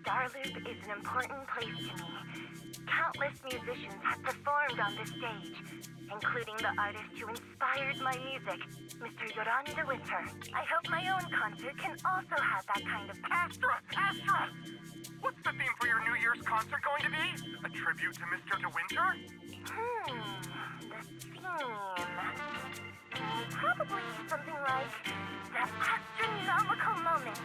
Starloop is an important place to me. Countless musicians have performed on this stage, including the artist who inspired my music, Mr. Yoran de Winter. I hope my own concert can also have that kind of... Astra! Astra! What's the theme for your New Year's concert going to be? A tribute to Mr. De Winter? The theme... Probably something like the astronomical moment.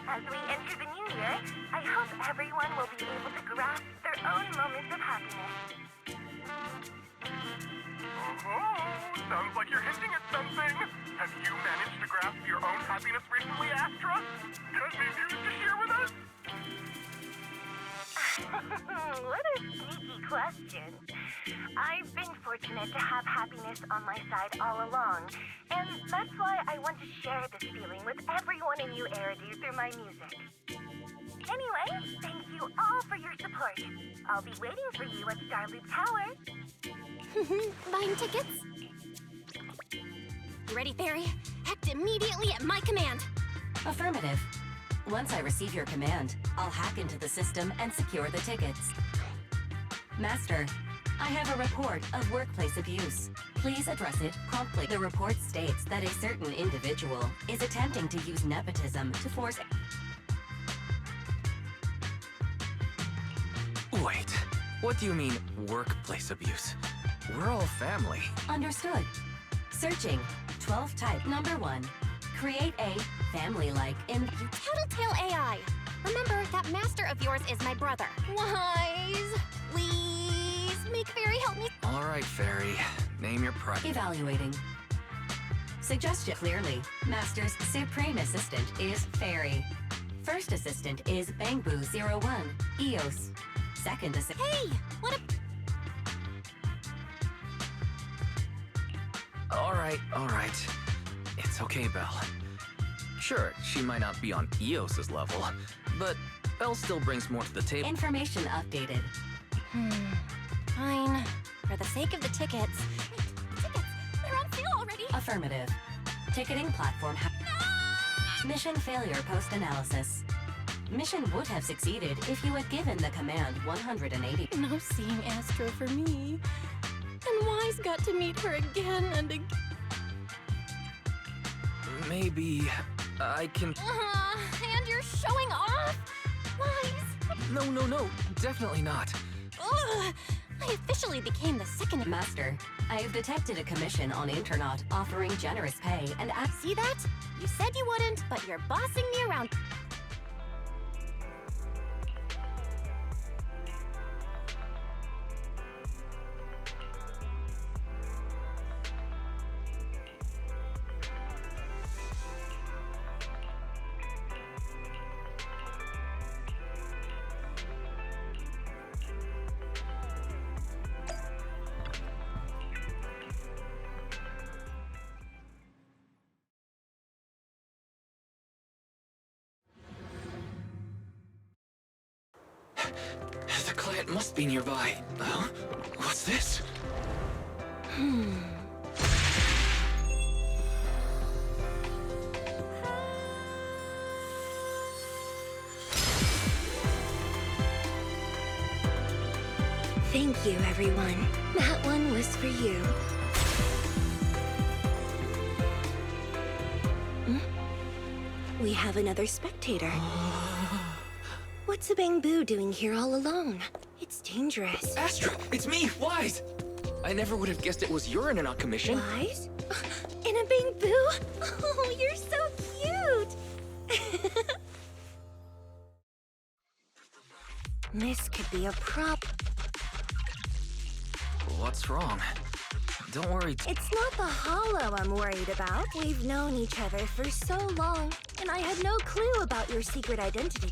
As we enter the new year, I hope everyone will be able to grasp their own moments of happiness. Oh, sounds like you're hinting at something. Have you managed to grasp your own happiness recently, Astra? Any news to share with us? What a sneaky question. I've been fortunate to have happiness on my side all along, and that's why I want to share this feeling with everyone in New Eridu through my music. Anyway, thank you all for your support. I'll be waiting for you at Starloop Tower. Buying tickets? You ready, Fairy? Act immediately at my command. Affirmative. Once I receive your command, I'll hack into the system and secure the tickets. Master, I have a report of workplace abuse. Please address it promptly. The report states that a certain individual is attempting to use nepotism to force... Wait, what do you mean, workplace abuse? We're all family. Understood. Searching. 12 type number 1. Create a family-like in... You tattletale AI! Remember, that master of yours is my brother. Wise! Please! Make Fairy help me! Alright, Fairy. Name your price. Evaluating. Suggestion clearly. Master's supreme assistant is Fairy. First assistant is Bangbu01, EOS. Second assistant... Hey! What a... Alright. It's okay, Belle. Sure, she might not be on EOS's level, but Belle still brings more to the table. Information updated. Fine. For the sake of the tickets... Wait, tickets! They're on sale already! Affirmative. Ticketing platform... No! Mission failure post-analysis. Mission would have succeeded if you had given the command 180. No seeing Astra for me. And Wise got to meet her again and again. Maybe I can... And you're showing off? Wise! No, definitely not. Ugh! I officially became the second... Master, I have detected a commission on Internet offering generous pay and... See that? You said you wouldn't, but you're bossing me around. The client must be nearby. Huh? What's this? Thank you, everyone. That one was for you. We have another spectator. What's a Bangbu doing here all alone? It's dangerous. Astra, it's me, Wise! I never would have guessed it was your internet commission. Wise? In a Bangbu? Oh, you're so cute! This could be a prop. What's wrong? Don't worry. It's not the hollow I'm worried about. We've known each other for so long, and I had no clue about your secret identity.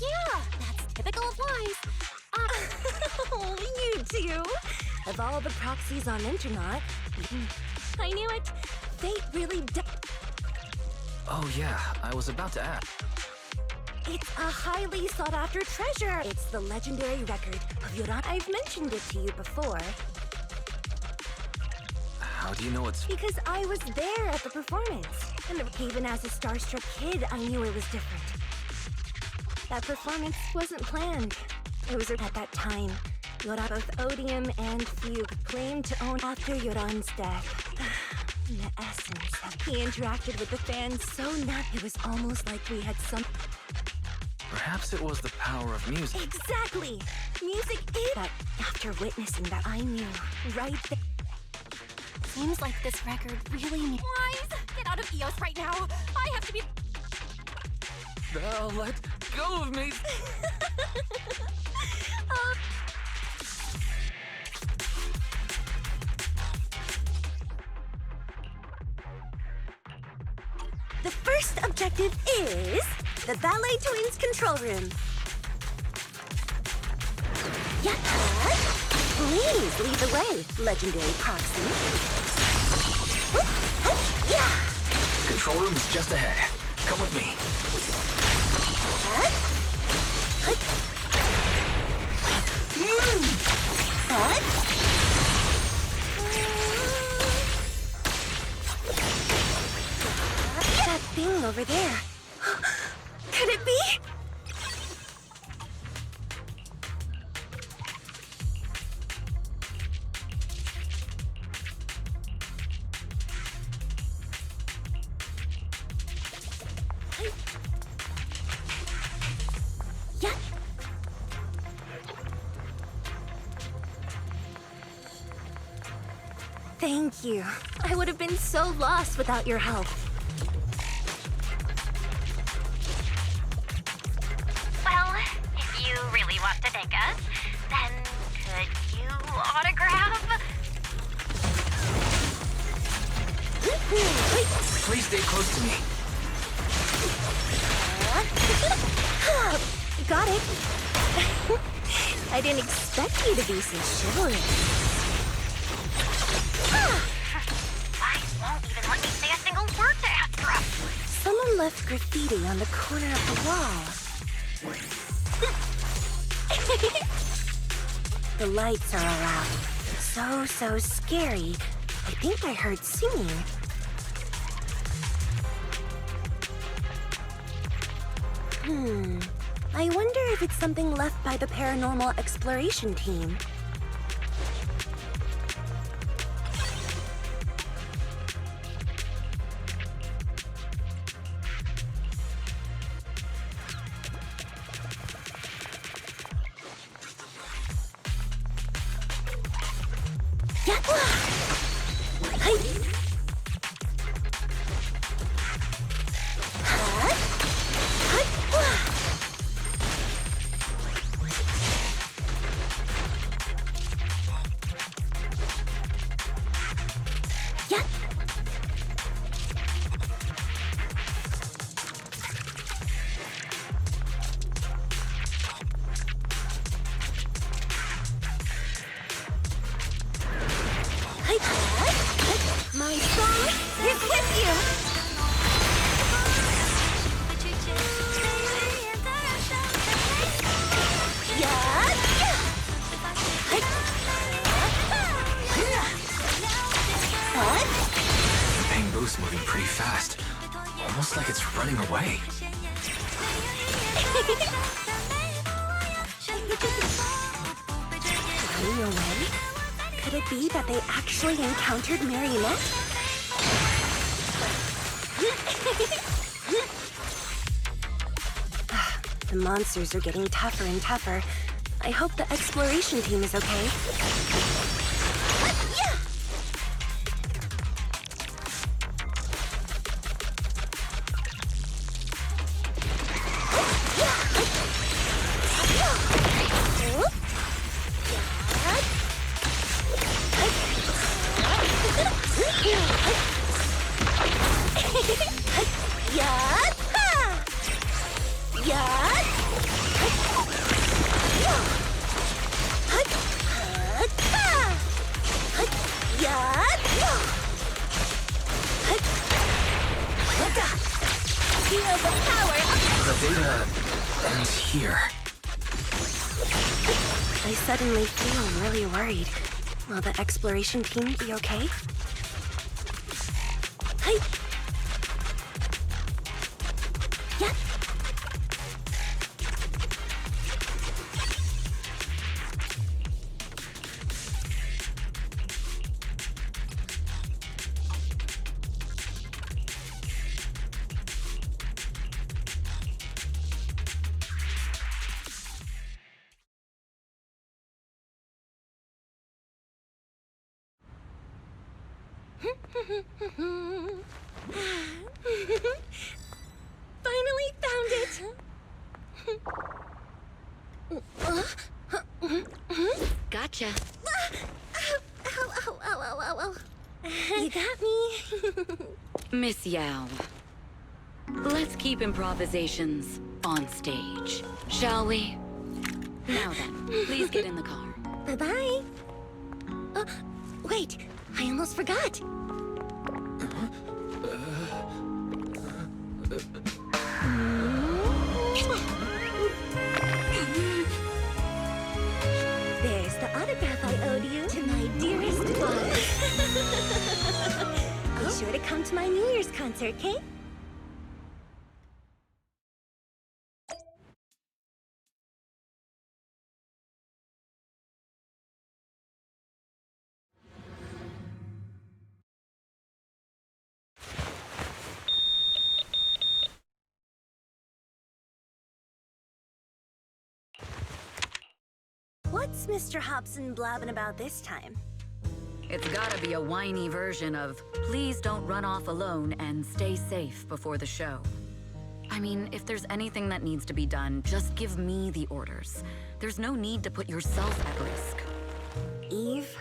Yeah, that's typical of Wise. Oh, you two! Of all the proxies on Internet, I knew it. Fate really does. Oh yeah, I was about to ask. It's a highly sought-after treasure. It's the legendary record of Yoran. I've mentioned it to you before. How do you know it's... Because I was there at the performance. And even as a starstruck kid, I knew it was different. That performance wasn't planned. It was at that time. Yoran, both Odium and Fugue, claimed to own after Yoran's death. In the essence, he interacted with the fans so it was almost like we had some... Perhaps it was the power of music. Exactly! Music is... But after witnessing that, I knew, right there... Seems like this record really Wise! Get out of EOS right now! I have to be... Belle, let go of me! The first objective is the Ballet Twins control room. Yeah. Please lead the way, legendary proxy. Yeah. Control room is just ahead. Come with me. That thing over there. Could it be? Yeah. Thank you. I would have been so lost without your help. Well, if you really want to thank us, then could you autograph? Please stay close to me. Got it. I didn't expect you to be so chivalrous. Wise won't even let me say a single word to Astra. Someone left graffiti on the corner of the wall. The lights are all out. So scary. I think I heard singing. I wonder if it's something left by the paranormal exploration team. My song is with you! The Bang Boo's moving pretty fast. Almost like it's running away. Running away? Could it be that they actually encountered Marionette? The monsters are getting tougher and tougher. I hope the exploration team is okay. The data ends here. I suddenly feel really worried. Will the exploration team be okay? Hey! Yeah! Finally found it! Gotcha. Ow. You got me. Miss Yao, let's keep improvisations on stage, shall we? Now then, please get in the car. Bye-bye. Wait, I almost forgot. There's the autograph I owed you to my dearest Buzz. Be sure to come to my New Year's concert, okay? What's Mr. Hobson blabbing about this time? It's gotta be a whiny version of, please don't run off alone and stay safe before the show. I mean, if there's anything that needs to be done, just give me the orders. There's no need to put yourself at risk. Eve?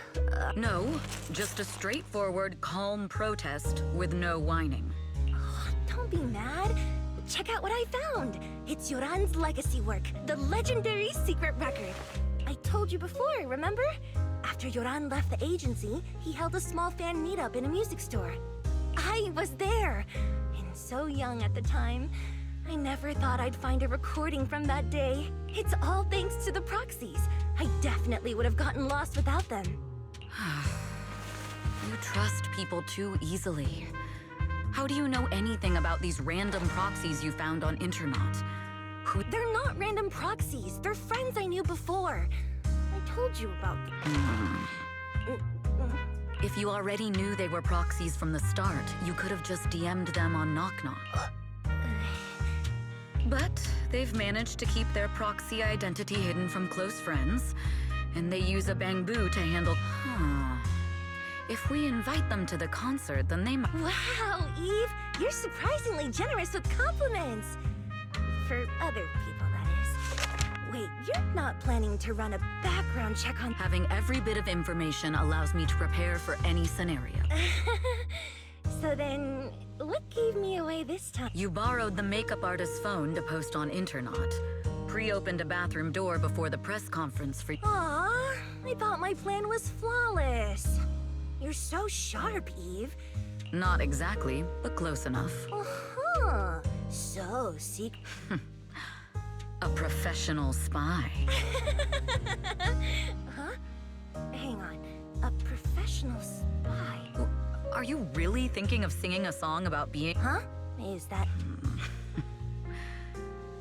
No, just a straightforward, calm protest with no whining. Don't be mad. Check out what I found. It's Yoran's legacy work, the legendary secret record. I told you before, remember? After Yoran left the agency, he held a small fan meetup in a music store. I was there, and so young at the time. I never thought I'd find a recording from that day. It's all thanks to the proxies. I definitely would have gotten lost without them. You trust people too easily. How do you know anything about these random proxies you found on Internet? They're not random proxies. They're friends I knew before. I told you about them. If you already knew they were proxies from the start, you could have just DM'd them on Knock Knock. But they've managed to keep their proxy identity hidden from close friends, and they use a bamboo to handle... If we invite them to the concert, then they might... Wow, Eve! You're surprisingly generous with compliments! For other people, that is. Wait, you're not planning to run a background check on... Having every bit of information allows me to prepare for any scenario. So then, what gave me away this time? You borrowed the makeup artist's phone to post on Internet. Pre-opened a bathroom door before the press conference for... Aw, I thought my plan was flawless. You're so sharp, Eve. Not exactly, but close enough. Uh-huh. So, secret... A professional spy. Huh? Hang on. A professional spy? Are you really thinking of singing a song about being... Huh? Is that...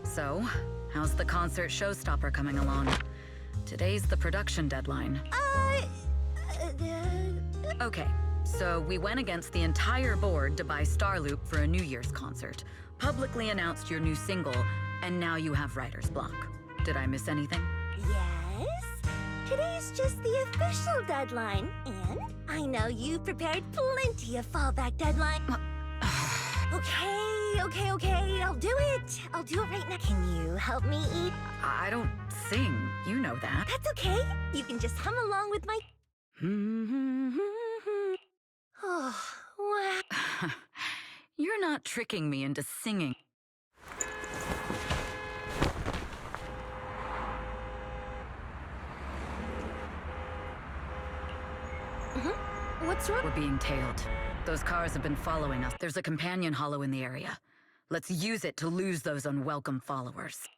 So, how's the concert showstopper coming along? Today's the production deadline. Okay, so we went against the entire board to buy Starloop for a New Year's concert, publicly announced your new single, and now you have writer's block. Did I miss anything? Yes? Today's just the official deadline, and I know you've prepared plenty of fallback deadline. Okay, I'll do it. I'll do it right now. Can you help me, Eve? I don't sing, you know that. That's okay. You can just hum along with my... Oh, wow. You're not tricking me into singing. What's wrong? We're being tailed. Those cars have been following us. There's a companion hollow in the area. Let's use it to lose those unwelcome followers.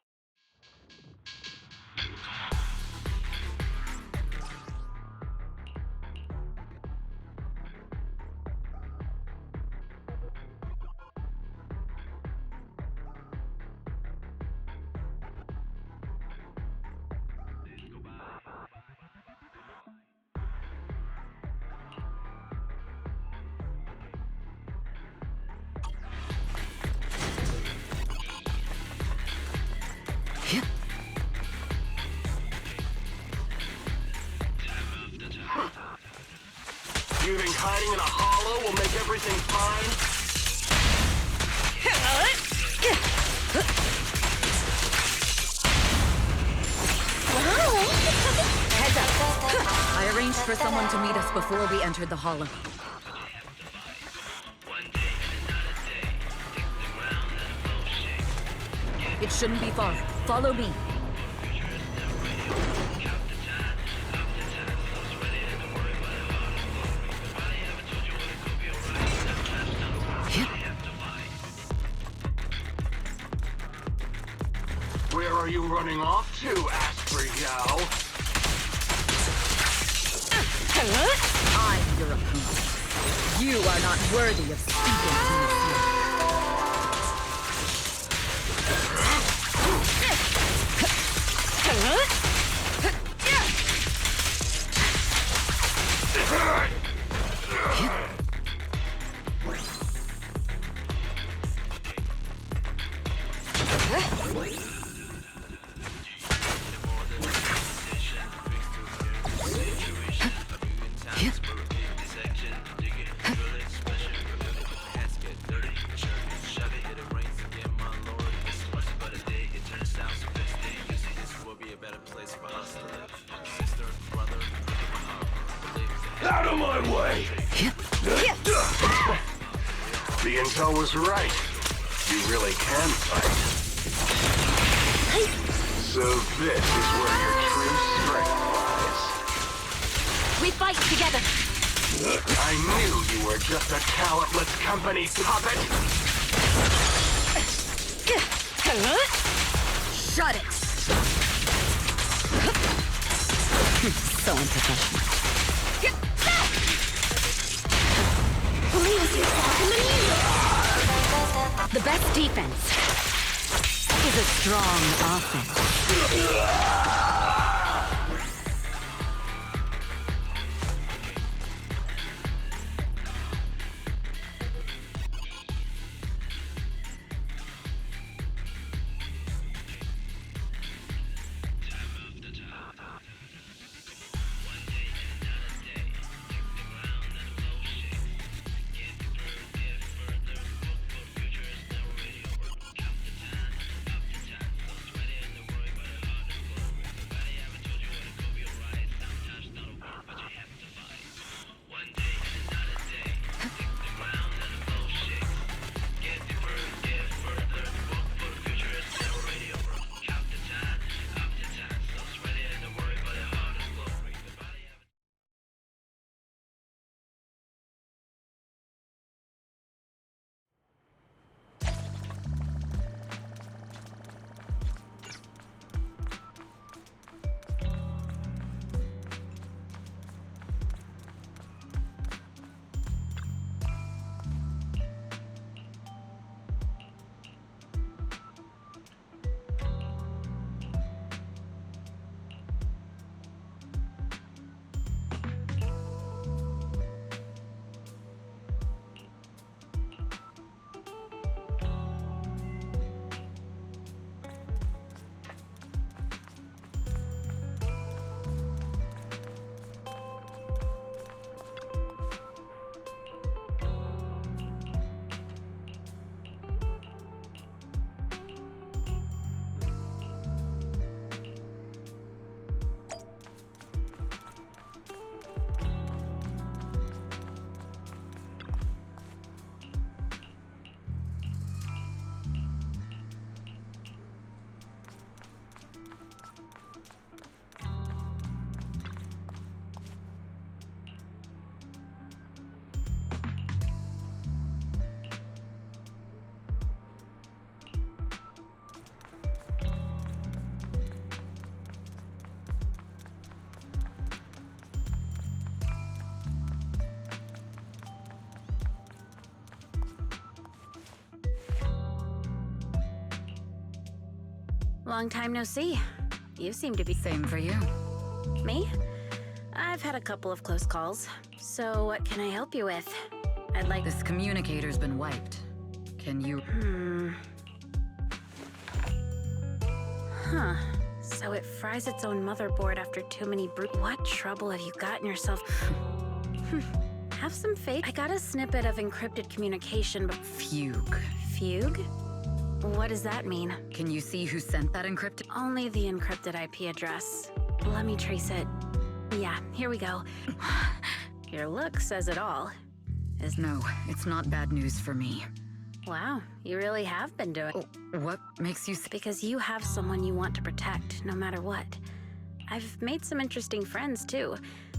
You think hiding in a hollow will make everything fine? Heads up. I arranged for someone to meet us before we entered the hollow. It shouldn't be far. Follow me. Where are you running off to, Astra Yao? I'm your opponent. You are not worthy of speaking to me. Out of my way! The intel was right. You really can fight. So this is where your true strength lies. We fight together. I knew you were just a talentless company puppet. Shut it. So unprofessional. Lose yourself in the music. The best defense is a strong offense. Long time no see. You seem to be... Same for you. Me? I've had a couple of close calls. So what can I help you with? I'd like... This communicator's been wiped. Can you... Huh. So it fries its own motherboard after too many What trouble have you gotten yourself... have some faith. I got a snippet of encrypted communication, but Fugue. fugue? What does that mean? Can you see who sent that encrypted? Only the encrypted IP address. Let me trace it. Yeah, here we go. Your look says it all. No, it's not bad news for me. Wow, you really have been doing it. What makes you Because you have someone you want to protect, no matter what. I've made some interesting friends, too,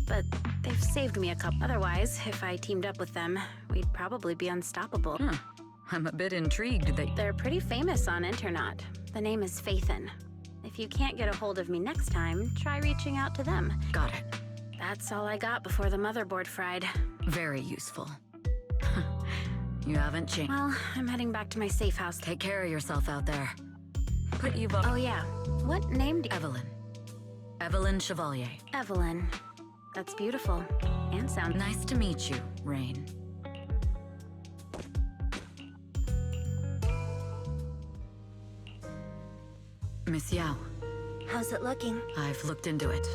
but they've saved me a couple. Otherwise, if I teamed up with them, we'd probably be unstoppable. I'm a bit intrigued that... They're pretty famous on internet. The name is Faithin. If you can't get a hold of me next time, try reaching out to them. Got it. That's all I got before the motherboard fried. Very useful. You haven't changed. Well, I'm heading back to my safe house. Take care of yourself out there. Put you Oh yeah, what name do you... Evelyn. Evelyn Chevalier. Evelyn. That's beautiful. And sound... Nice to meet you, Rain. Miss Yao, How's it looking? I've looked into it.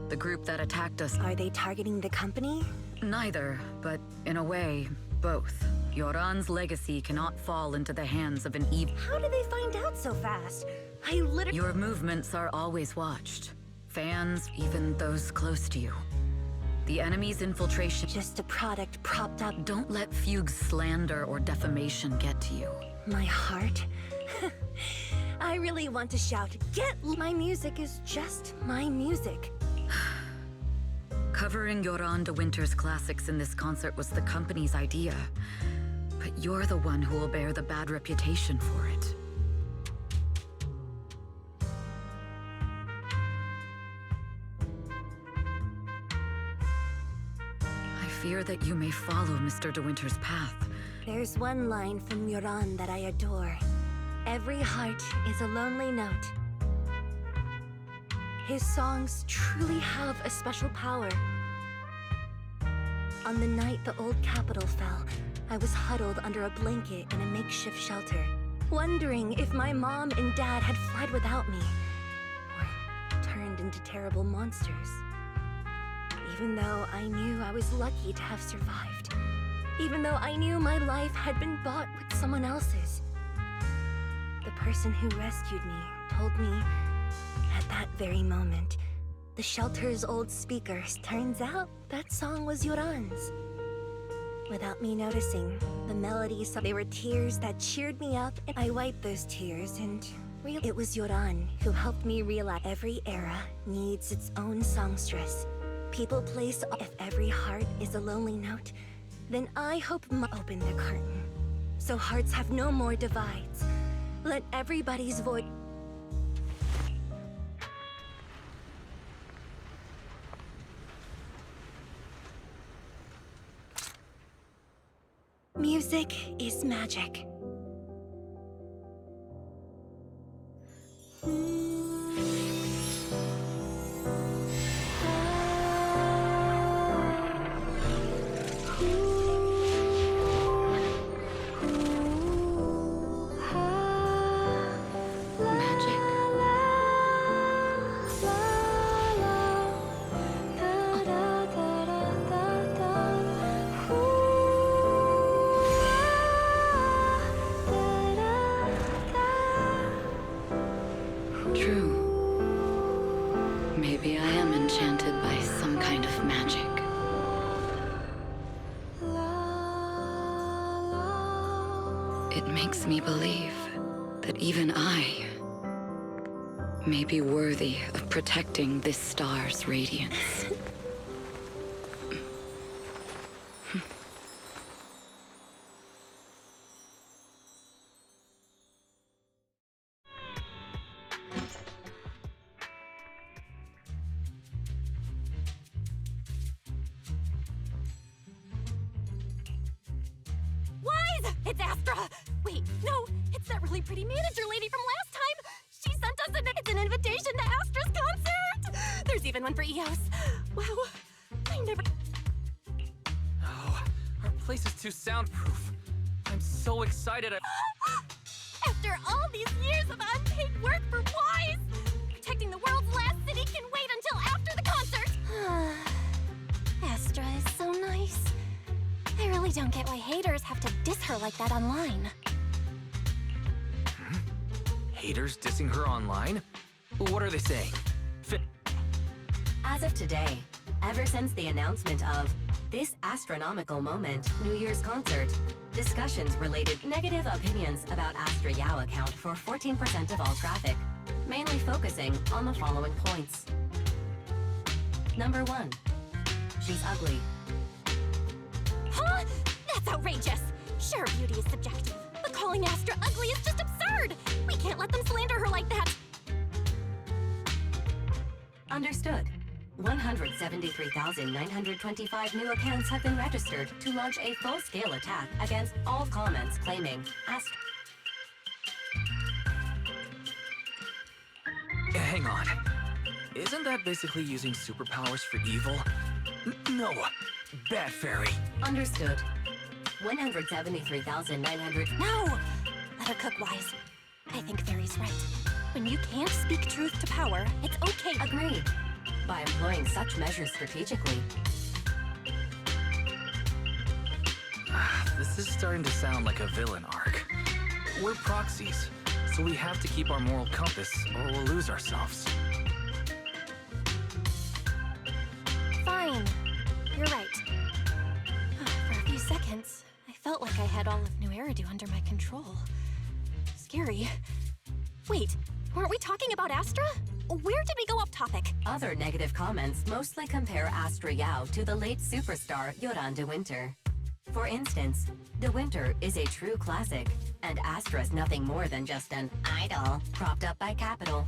The group that attacked us... Are they targeting the company? Neither, but in a way, both. Yoran's legacy cannot fall into the hands of an evil... How did they find out so fast? I literally... Your movements are always watched. Fans, even those close to you. The enemy's infiltration... Just a product propped up. Don't let Fugue's slander or defamation get to you. My heart? I really want to shout, get... My music is just my music. Covering Yoran de Winter's classics in this concert was the company's idea. But you're the one who will bear the bad reputation for it. I fear that you may follow Mr. de Winter's path. There's one line from Yoran that I adore. Every heart is a lonely note. His songs truly have a special power. On the night the old capital fell, I was huddled under a blanket in a makeshift shelter, wondering if my mom and dad had fled without me, or turned into terrible monsters. Even though I knew I was lucky to have survived. Even though I knew my life had been bought with someone else's. The person who rescued me told me, at that very moment, the shelter's old speakers, turns out that song was Yoran's. Without me noticing, the melodies, they were tears that cheered me up, and I wiped those tears and realized it was Yoran who helped me realize every era needs its own songstress. People place, if every heart is a lonely note, then I hope open the curtain, so hearts have no more divides. Let everybody's voice... Music is magic. True. Maybe I am enchanted by some kind of magic. It makes me believe that even I may be worthy of protecting this star's radiance. It's Astra! Wait, no, it's that really pretty manager lady from last time! She sent us it's an invitation to Astra's concert! There's even one for EOS. Wow, I never... Oh, our place is too soundproof. I'm so excited. After all these years of unpaid work for Wise, protecting the world's last city can wait until after the concert! Astra is so nice. don't get why haters have to diss her like that online. Haters dissing her online? What are they saying? As of today, ever since the announcement of this astronomical moment New Year's concert, discussions related negative opinions about Astra Yao account for 14% of all traffic, mainly focusing on the following points. Number 1. She's ugly. Huh? That's outrageous! Sure, beauty is subjective, but calling Astra ugly is just absurd! We can't let them slander her like that! Understood. 173,925 new accounts have been registered to launch a full-scale attack against all comments claiming Astra. Hang on. Isn't that basically using superpowers for evil? No! Bad fairy. Understood. 173,900. No! Let her cook wise. I think Fairy's right. When you can't speak truth to power, it's okay. Agreed. By employing such measures strategically. This is starting to sound like a villain arc. We're proxies, so we have to keep our moral compass or we'll lose ourselves. Fine. You're right. For a few seconds, I felt like I had all of New Eridu under my control. Scary. Wait, weren't we talking about Astra? Where did we go off topic? Other negative comments mostly compare Astra Yao to the late superstar Yoran de Winter. For instance, de Winter is a true classic, and Astra's nothing more than just an idol propped up by Capital.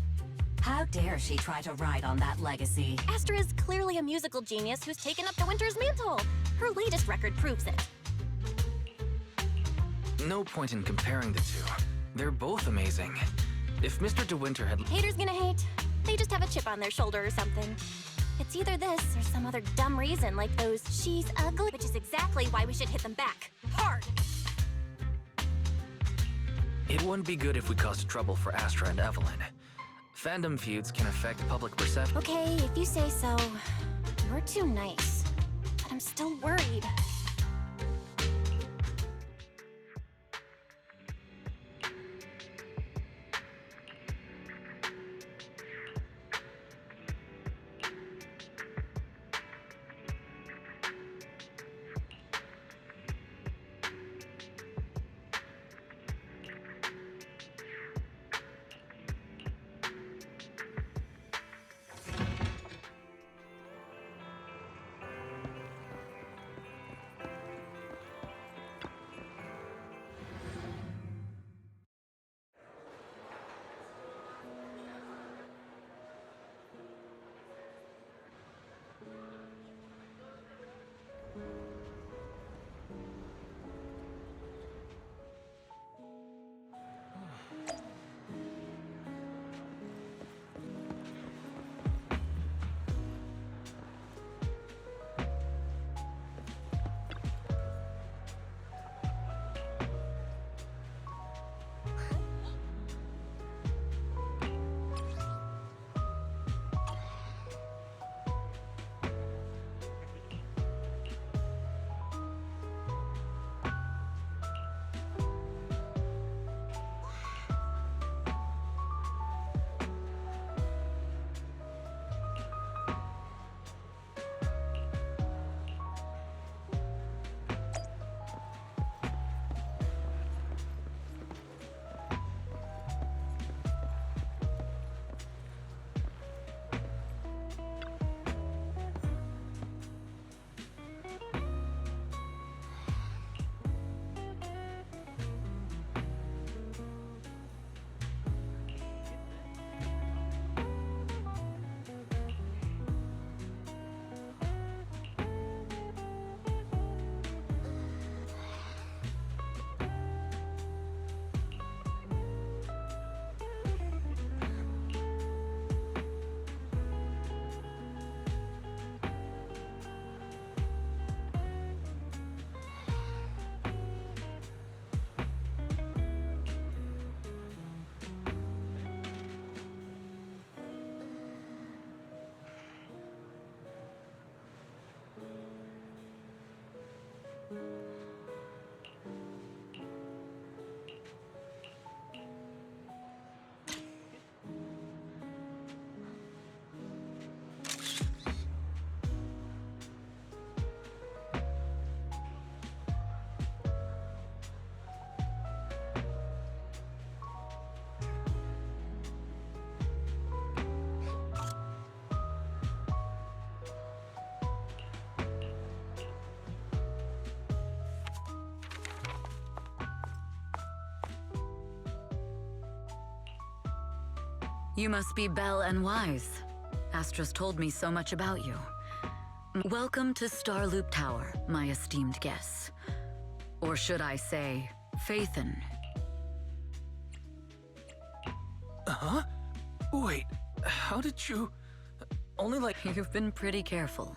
How dare she try to ride on that legacy? Astra is clearly a musical genius who's taken up de Winter's mantle. Her latest record proves it. No point in comparing the two. They're both amazing. If Mr. De Winter had... Haters gonna hate. They just have a chip on their shoulder or something. It's either this or some other dumb reason like those she's ugly, which is exactly why we should hit them back. Hard! It wouldn't be good if we caused trouble for Astra and Evelyn. Fandom feuds can affect public perception. Okay, if you say so. You're too nice. But I'm still worried. You must be Belle and Wise. Astra's told me so much about you. Welcome to Starloop Tower, my esteemed guests. Or should I say, Faithin. Huh? Wait, how did you... Only like... You've been pretty careful.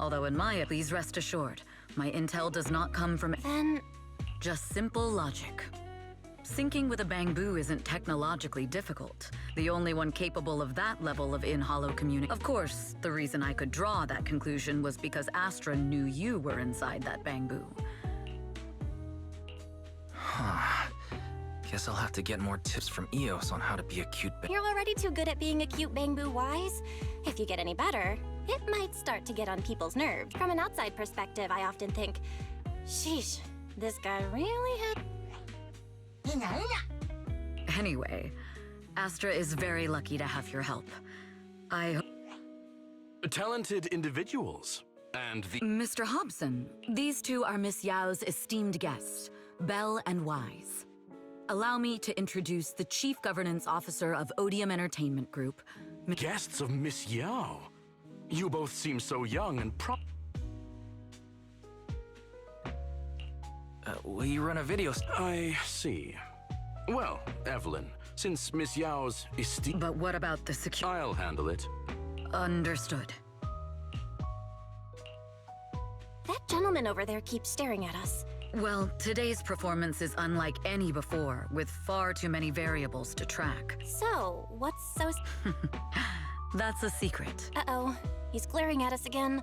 Although please rest assured, my intel does not come from... Then... Just simple logic. Syncing with a bamboo isn't technologically difficult. The only one capable of that level of in-hollow communication. Of course, the reason I could draw that conclusion was because Astra knew you were inside that bamboo. Huh. Guess I'll have to get more tips from Eos on how to be a cute You're already too good at being a cute bamboo, Wise. If you get any better, it might start to get on people's nerves. From an outside perspective, I often think, sheesh, this guy really had... Anyway, Astra is very lucky to have your help. Talented individuals. And the... Mr. Hobson, these two are Miss Yao's esteemed guests, Belle and Wise. Allow me to introduce the Chief Governance Officer of Odium Entertainment Group. Guests of Miss Yao. You both seem so young and will you run a video... I see. Well, Evelyn, since Miss Yao's esteemed... But what about the security? I'll handle it. Understood. That gentleman over there keeps staring at us. Well, today's performance is unlike any before, with far too many variables to track. So, what's so... That's a secret. Uh-oh, he's glaring at us again.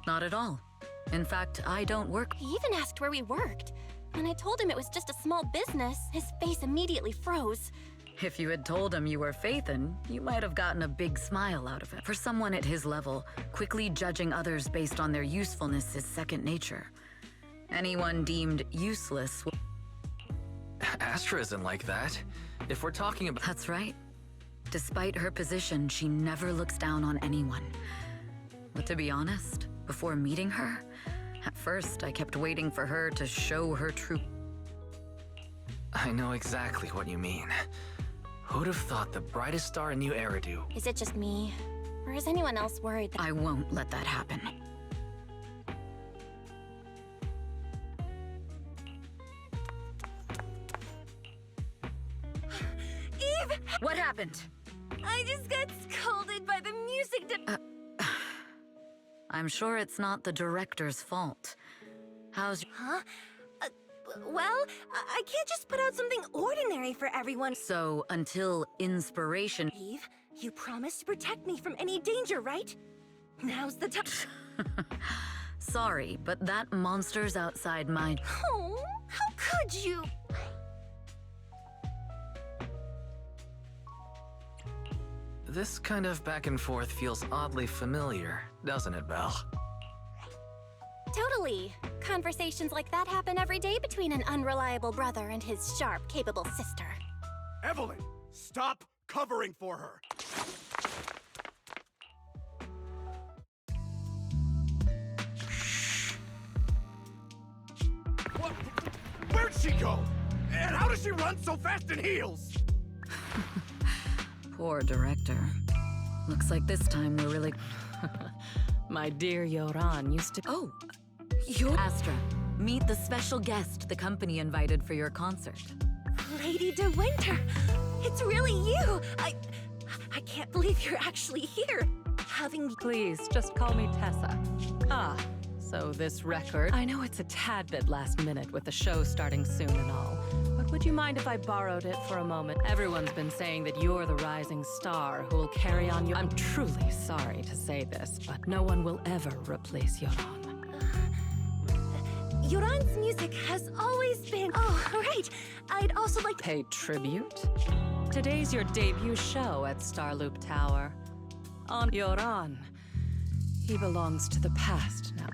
Not at all. In fact, I don't work... He even asked where we worked. When I told him it was just a small business, his face immediately froze. If you had told him you were Faithin, you might have gotten a big smile out of it. For someone at his level, quickly judging others based on their usefulness is second nature. Anyone deemed useless... Astra isn't like that. If we're talking about... That's right. Despite her position, she never looks down on anyone. But to be honest, before meeting her, at first I kept waiting for her to show her true... I know exactly what you mean. Who'd have thought the brightest star in New Eridu? Is it just me? Or is anyone else worried that... I won't let that happen. Eve! What happened? I just got scolded by the music I'm sure it's not the director's fault. How's... Huh? Well, I can't just put out something ordinary for everyone. So, until inspiration... Eve, you promised to protect me from any danger, right? Now's the time. Sorry, but that monster's outside my... Oh, how could you? This kind of back and forth feels oddly familiar, doesn't it, Belle? Totally. Conversations like that happen every day between an unreliable brother and his sharp, capable sister. Evelyn, stop covering for her. What? Where'd she go? And how does she run so fast in heels? Poor director. Looks like this time we're really... My dear Yoran used to... Oh, you're... Astra, meet the special guest the company invited for your concert. Lady De Winter, it's really you. I can't believe you're actually here. Having... Please, just call me Tessa. Ah, so this record... I know it's a tad bit last minute with the show starting soon and all, but would you mind if I borrowed it for a moment? Everyone's been saying that you're the rising star who will carry on your... I'm truly sorry to say this, but no one will ever replace Yoran. Yoran's music has always been... Oh, right. I'd also like... Pay tribute? Today's your debut show at Starloop Tower. On Yoran. He belongs to the past now.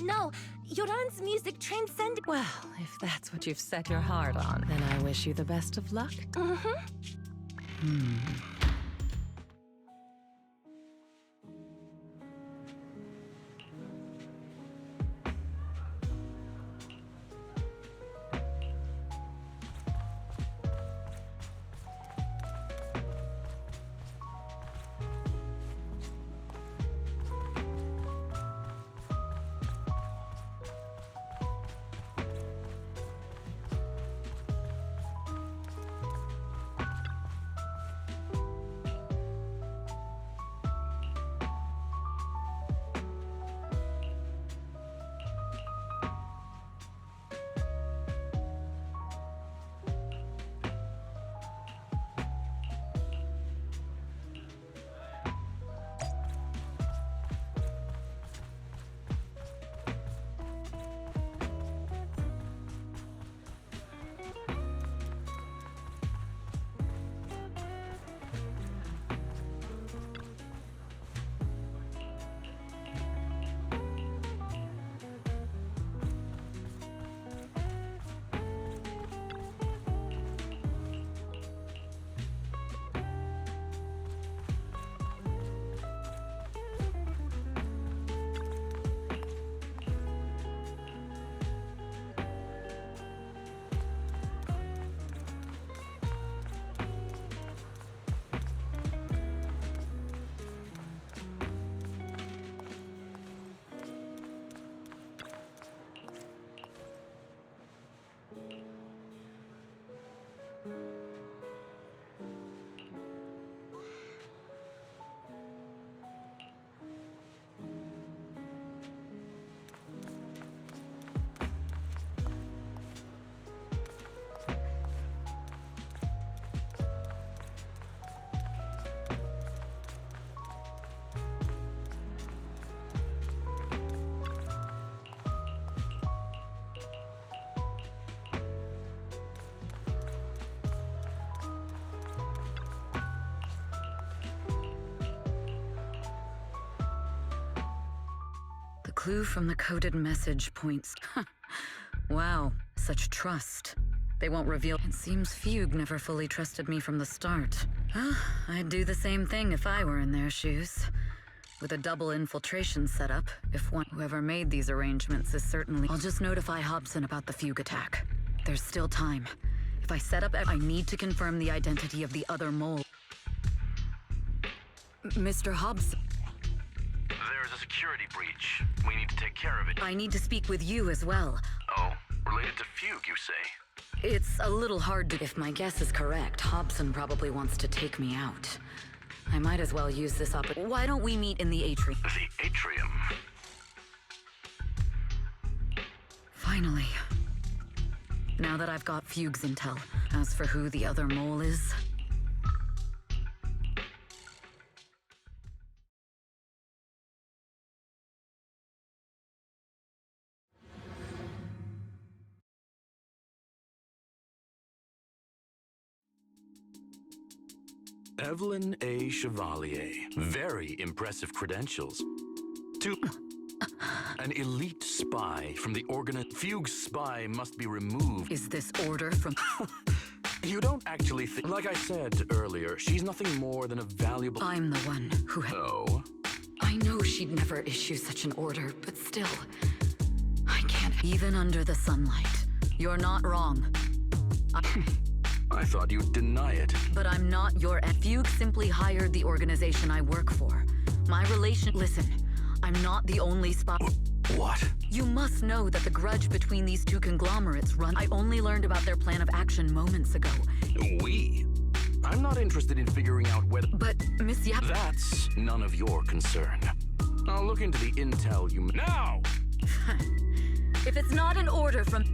No. Yoran's music transcended... Well, if that's what you've set your heart on, then I wish you the best of luck. clue from the coded message points. Wow, such trust. They won't reveal. It seems Fugue never fully trusted me from the start. I'd do the same thing if I were in their shoes. With a double infiltration setup, whoever made these arrangements is certainly... I'll just notify Hobson about the Fugue attack. There's still time. If I set up... I need to confirm the identity of the other mole. Mr. Hobson... There's a security breach. We need to take care of it. I need to speak with you as well. Oh, related to Fugue, you say? It's a little hard to... If my guess is correct, Hobson probably wants to take me out. I might as well use this Why don't we meet in the atrium? The atrium? Finally. Now that I've got Fugue's intel. As for who the other mole is... Evelyn A. Chevalier. Very impressive credentials. An elite spy from the Fugue's spy must be removed. Is this order from... You don't actually think... Like I said earlier, she's nothing more than a valuable... I'm the one who... Oh? I know she'd never issue such an order, but still... I can't... Even under the sunlight. You're not wrong. I thought you'd deny it. But I'm not your... Fugue simply hired the organization I work for. My relation... Listen, I'm not the only spy... What? You must know that the grudge between these two conglomerates run... I only learned about their plan of action moments ago. We? I'm not interested in figuring out whether... But, Miss Yap... That's none of your concern. I'll look into the intel you... Now! If it's not an order from...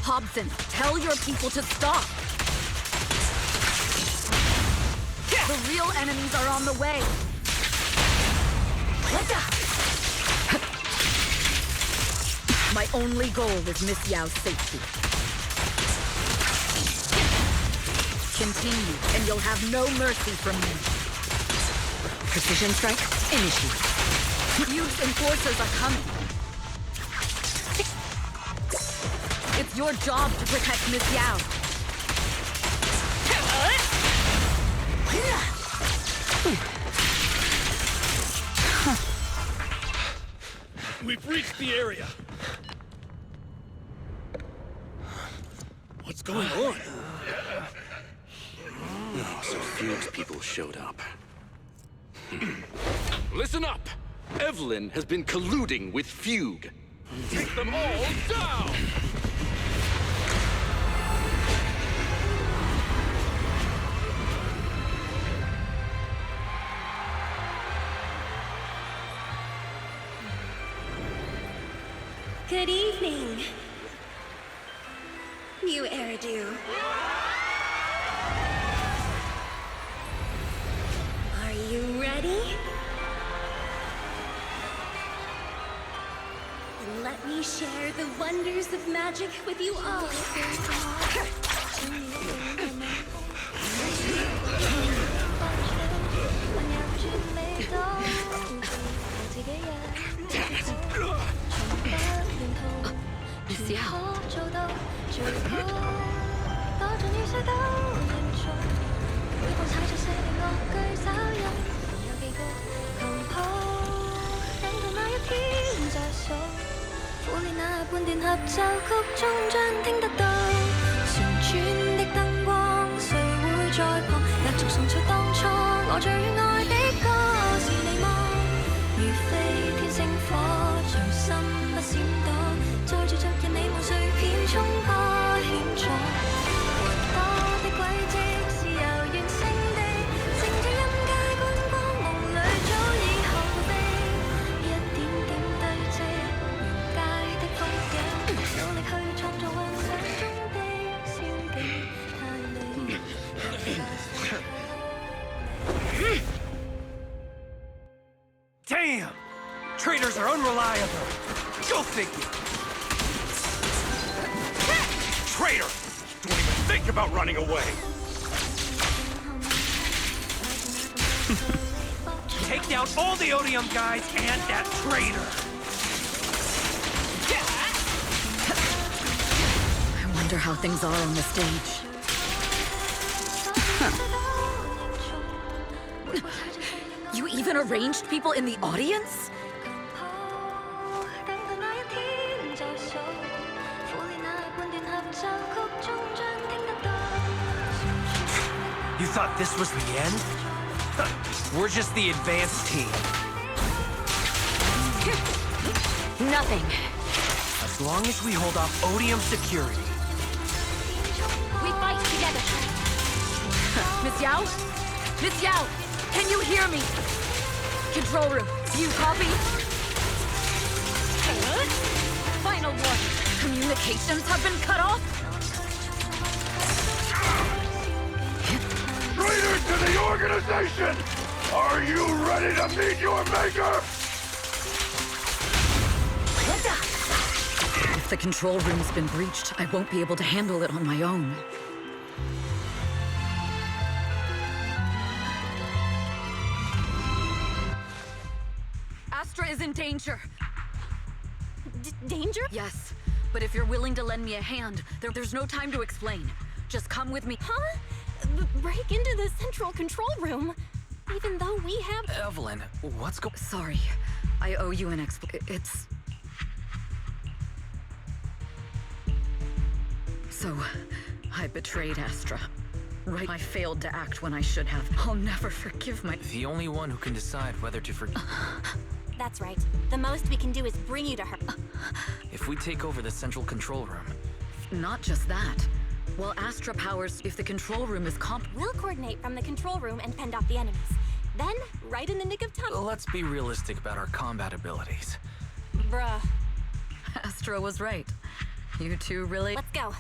Hobson, tell your people to stop! The real enemies are on the way! My only goal is Miss Yao's safety. Continue, and you'll have no mercy from me. Precision strike, initiate. Fugue's enforcers are coming. It's your job to protect Miss Yao. We've reached the area. What's going on? Oh, so Fugue's people showed up. Listen up! Evelyn has been colluding with Fugue. Take them all down! Good evening, new heir-do. Are you ready? Then let me share the wonders of magic with you all. Miss Yao. Damn! Traitors are unreliable. Go figure. Traitor! Don't even think about running away. take down all the Odium guys and that traitor! I wonder how things are on the stage. You even arranged people in the audience? You thought this was the end? We're just the advanced team. Nothing. As long as we hold off Odium security. We fight together. Miss Yao? Miss Yao, can you hear me? Control room, do you copy? Final warning. Communications have been cut off? Traitor to the organization! Are you ready to meet your maker? If the control room's been breached, I won't be able to handle it on my own. Astra is in danger. Danger? Yes, but if you're willing to lend me a hand, there's no time to explain. Just come with me. Huh? Break into the central control room? Even though we have... Evelyn, what's going... Sorry, I owe you an It's... So, I betrayed Astra. Right, I failed to act when I should have. I'll never forgive my... The only one who can decide whether to forgive... That's right. The most we can do is bring you to her. If we take over the central control room... Not just that. While Astra powers, if the control room is We'll coordinate from the control room and fend off the enemies. Then, right in the nick of time... Let's be realistic about our combat abilities. Bruh. Astra was right. You two really... Let's go.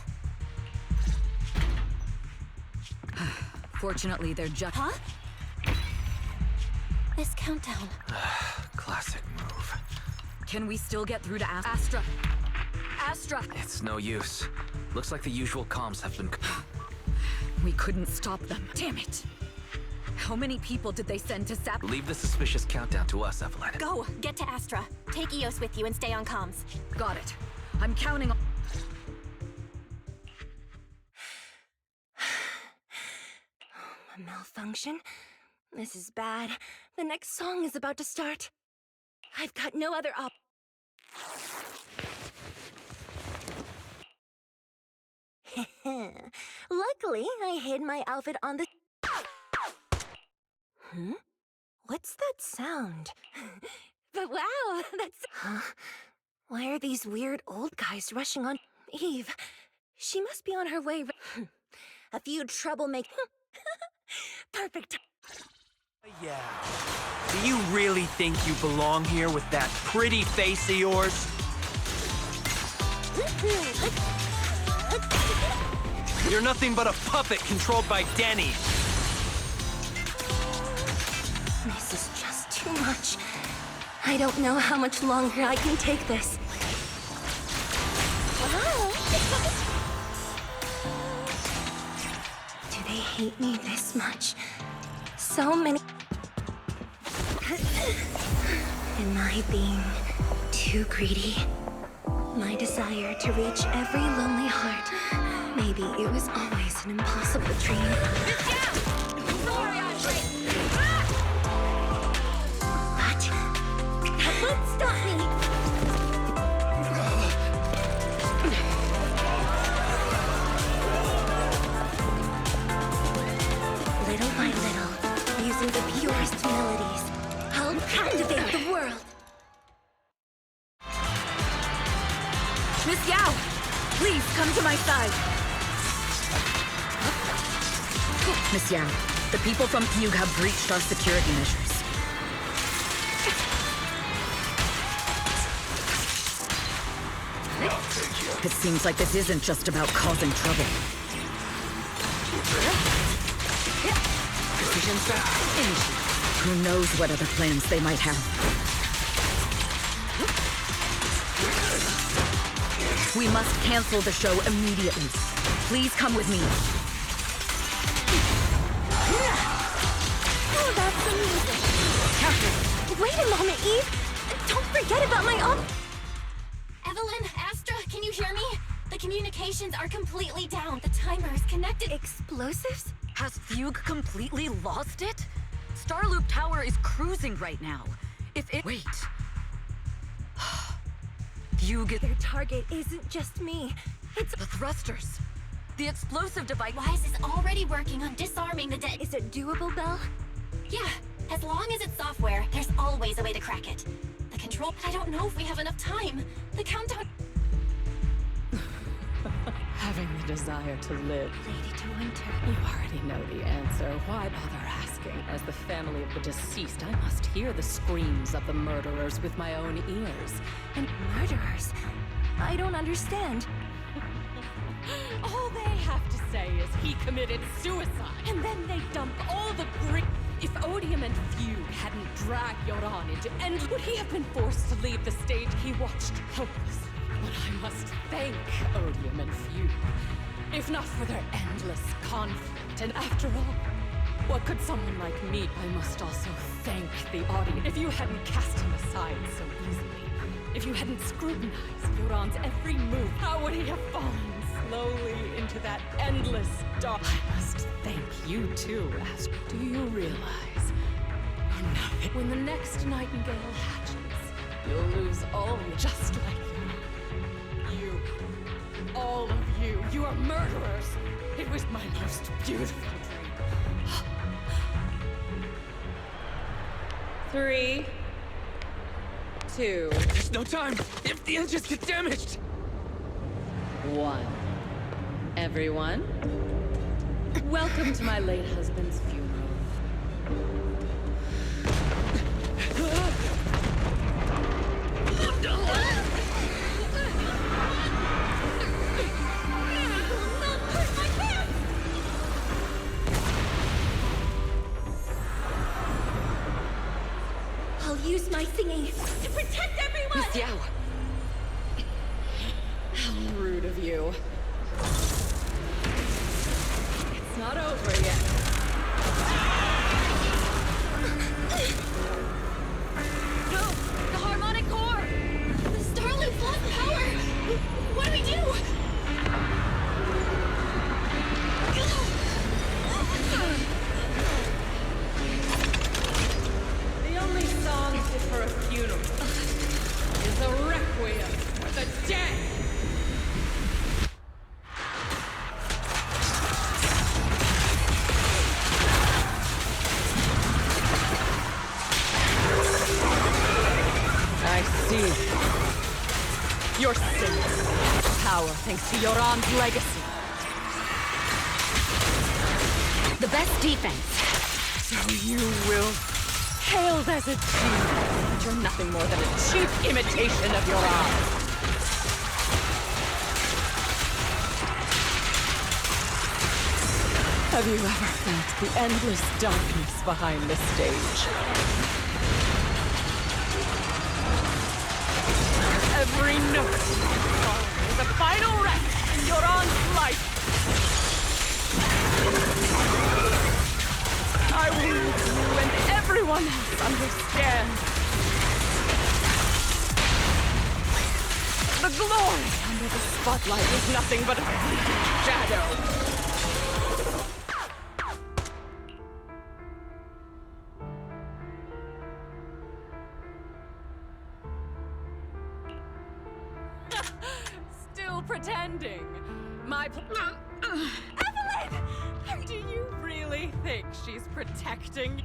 Fortunately, they're just... Huh? This countdown. Classic move. Can we still get through to Astra? Astra! It's no use. Looks like the usual comms have been... We couldn't stop them. Damn it! How many people did they send to Sap? Leave the suspicious countdown to us, Evelyn. Go! Get to Astra. Take Eos with you and stay on comms. Got it. I'm counting on... A malfunction? This is bad. The next song is about to start. I've got no other op... Luckily, I hid my outfit on the... What's that sound? But wow, that's... Huh? Why are these weird old guys rushing on Eve? She must be on her way... A few troublemaking... Perfect. Yeah. Do you really think you belong here with that pretty face of yours? You're nothing but a puppet controlled by Denny. This is just too much. I don't know how much longer I can take this. Wow. Do they hate me this much? So many... Am I being too greedy? My desire to reach every lonely heart. Maybe it was always an impossible dream. What? That won't stop me! Little by little, using the purest melodies, I'll captivate the world. Miss Yao! Please, come to my side! Miss Yao, the people from Fugue have breached our security measures. It seems like this isn't just about causing trouble. Precision strike, initiate. Who knows what other plans they might have. We must cancel the show immediately. Please come with me. Oh, that's amazing. Captain, Wait a moment, Eve! Don't forget about my Evelyn, Astra, can you hear me? The communications are completely down. The timer is connected. explosives? Has Fugue completely lost it? Starloop Tower is cruising right now. If it— Wait. Fugue— Their target isn't just me. It's The thrusters. The explosive device— Wise is already working on disarming the dead. Is it doable, Belle? Yeah, as long as it's software, there's always a way to crack it. The control— I don't know if we have enough time. The countdown— Having the desire to live. Lady de Winter. You already know the answer. Why bother asking? As the family of the deceased, I must hear the screams of the murderers with my own ears. And murderers? I don't understand. All they have to say is he committed suicide, and then they dump all the grief. If Odium and Fugue hadn't dragged Yoran into end, would he have been forced to leave the stage he watched helplessly? But I must thank Odium and Fugue, if not for their endless conflict. And after all, what could someone like me? I must also thank the audience. If you hadn't cast him aside so easily, if you hadn't scrutinized Yoran's every move, how would he have fallen slowly into that endless dark? I must thank you too, Astra. Do you realize you're nothing? When the next nightingale hatches, you'll lose all you, just like you. All of you. You are murderers. It was my most beautiful dream. 3, 2, There's no time! If the engines get damaged! 1. Everyone, welcome to my late husband's funeral. I'll use my thingy to protect everyone! Miss Yao. How rude of you. It's not over yet. No! The harmonic core! The Starloop lost power! What do we do? The only song fit for a funeral is a requiem for the dead! I see. Your sins. Power thanks to Yoran's legacy. The best defense. So you will hailed as a genius, but you're nothing more than a cheap imitation of Yoran. Have you ever felt the endless darkness behind the stage? Every note is a final rest in Yoran's life. I will make you and everyone else understand. The glory under the spotlight is nothing but a fleeting shadow. Still pretending. Evelyn! Do you really think she's protecting?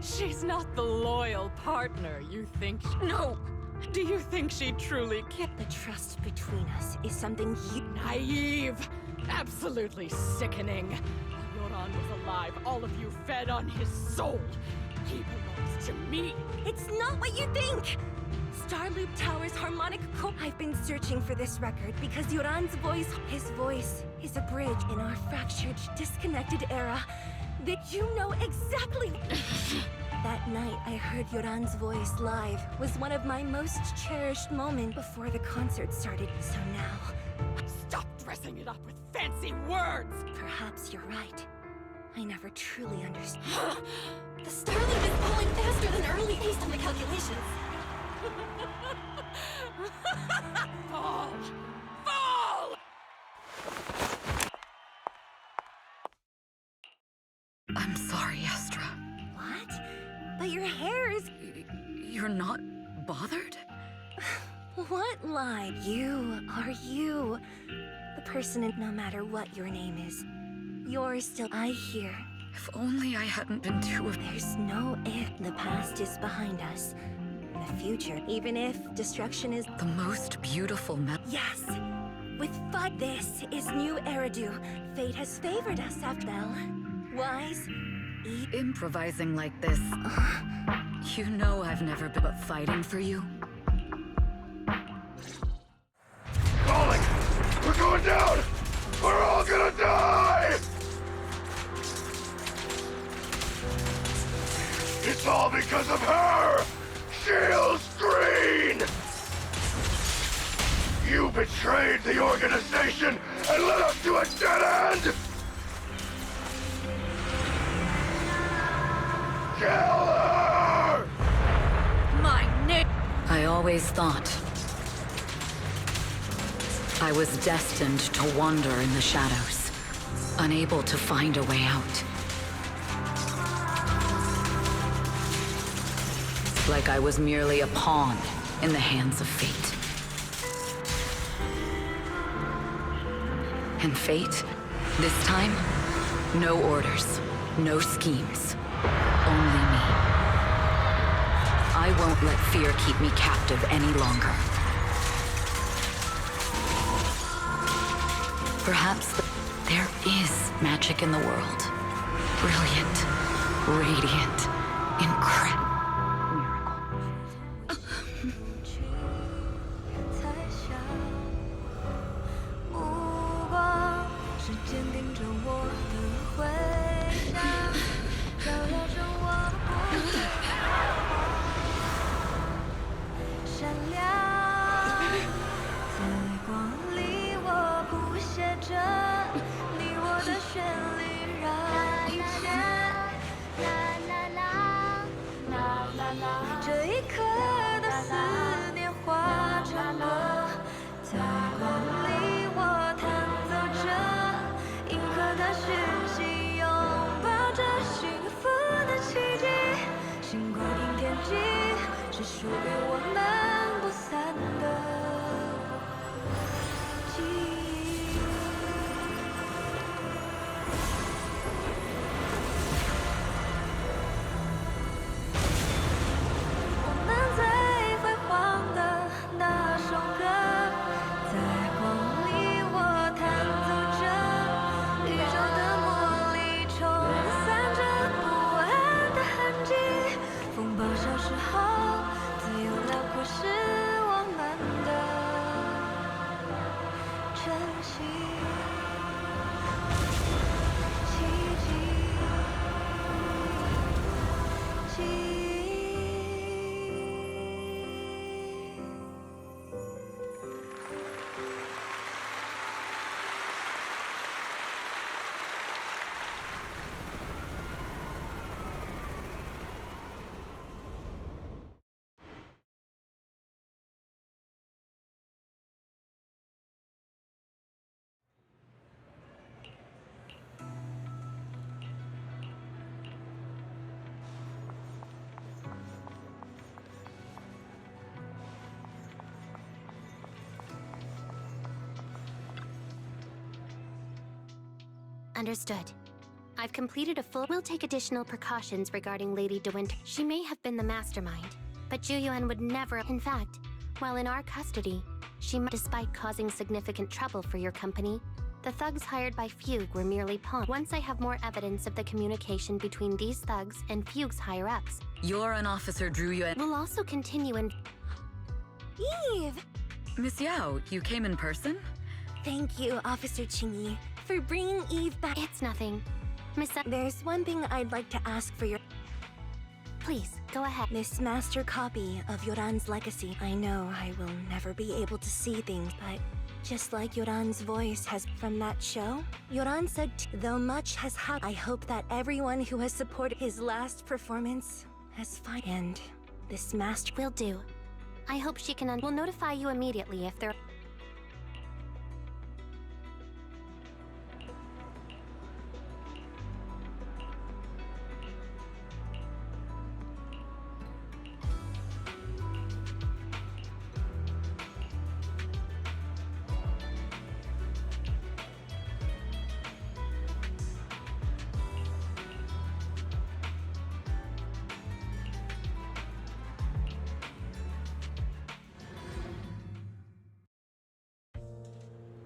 She's not the loyal partner you think No! Do you think she truly The trust between us is something you... Naive! Absolutely sickening. While Yoran was alive, all of you fed on his soul. He belongs to me. It's not what you think! Starloop Tower's harmonic core. I've been searching for this record because Yoran's voice, his voice, is a bridge in our fractured, disconnected era that you know exactly. That night I heard Yoran's voice live was one of my most cherished moments before the concert started. So now, Stop dressing it up with fancy words! perhaps you're right. I never truly understood. The Starling is falling faster than early based on the calculations. Fall! Fall! I'm sorry, Astra. What? But your hair is... You're not bothered? What lie? You are you. The person, no matter what your name is. You're still... I hear. If only I hadn't been too... There's no if. The past is behind us. The future, even if destruction is... The most beautiful Yes! With fun, this is new Eridu. Fate has favored us, after Belle. Wise... Improvising like this. You know I've never been but fighting for you. Falling! We're going down! We're all gonna die! It's all because of her! Shield's green! You betrayed the organization and led us to a dead end! Kill her! My name! I always thought I was destined to wander in the shadows, unable to find a way out. Like I was merely a pawn in the hands of fate. And fate, this time, no orders, no schemes, only me. I won't let fear keep me captive any longer. Perhaps there is magic in the world. Brilliant, radiant, incredible. Understood. I've completed a full... We'll take additional precautions regarding Lady De Winter. She may have been the mastermind, but Juyuan would never... In fact, while in our custody, despite causing significant trouble for your company, the thugs hired by Fugue were merely pawns. Once I have more evidence of the communication between these thugs and Fugue's higher-ups... You're an officer, Juyuan. We'll also continue in... Eve! Miss Yao, you came in person? Thank you, Officer Qingyi, for bringing Eve back. It's nothing. Miss... There's one thing I'd like to ask for your... Please, go ahead. This master copy of Yoran's legacy. I know I will never be able to see things, but Just like Yoran's voice has from that show, Yoran said, though much has happened, I hope that everyone who has supported his last performance has fine. And this master Will do. I hope she can We'll notify you immediately if there...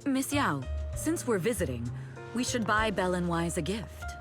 Miss Yao, since we're visiting, we should buy Belle and Wise a gift.